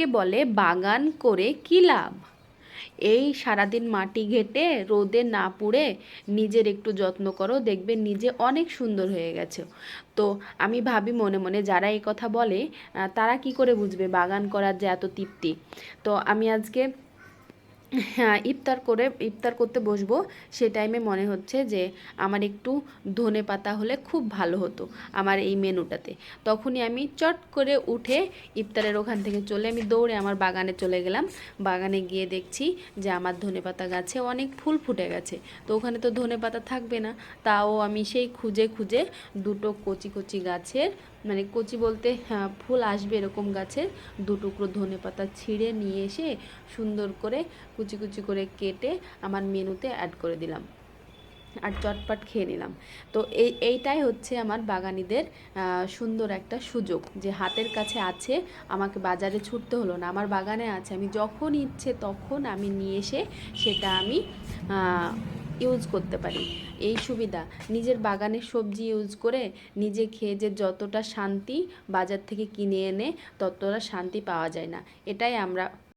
অনেকে বলে বাগান করে কী লাভ। এই সারাদিন মাটি ঘেটে রোদে না পুড়ে নিজের একটু যত্ন করো, দেখবে নিজে অনেক সুন্দর হয়ে গেছে। তো আমি ভাবি মনে মনে যারা এই কথা বলে তারা কি করে বুঝবে বাগান করার যে এত তৃপ্তি। তো আমি আজকে হ্যাঁ ইফতার করতে বসবো, সে টাইমে মনে হচ্ছে যে আমার একটু ধনে পাতা হলে খুব ভালো হতো আমার এই মেনুটাতে। তখনই আমি চট করে উঠে ইফতারের ওখান থেকে চলে আমি দৌড়ে আমার বাগানে চলে গেলাম। বাগানে গিয়ে দেখছি যে আমার ধনে পাতা গাছে অনেক ফুল ফুটে গেছে। তো ওখানে তো ধনে পাতা থাকবে না, তাও আমি সেই খুঁজে খুঁজে দুটো কচি কচি গাছের, মানে কচি বলতে হ্যাঁ ফুল আসবে এরকম গাছের দু টুকরো ধনে পাতা ছিঁড়ে নিয়ে এসে সুন্দর করে কুচি কুচি করে কেটে আমার মেনুতে অ্যাড করে দিলাম আর চটপট খেয়ে নিলাম। তো এইটাই হচ্ছে আমার বাগানিদের সুন্দর একটা সুযোগ, যে হাতের কাছে আছে, আমাকে বাজারে ছুটতে হলো না, আমার বাগানে আছে, আমি যখন ইচ্ছে তখন আমি নিয়ে এসে সেটা আমি ইউজ করতে পারি। এই সুবিধা নিজের বাগানের সবজি ইউজ করে নিজে খেয়ে যে যতটা শান্তি বাজার থেকে কিনে এনে ততটা শান্তি পাওয়া যায় না। এটাই আমরা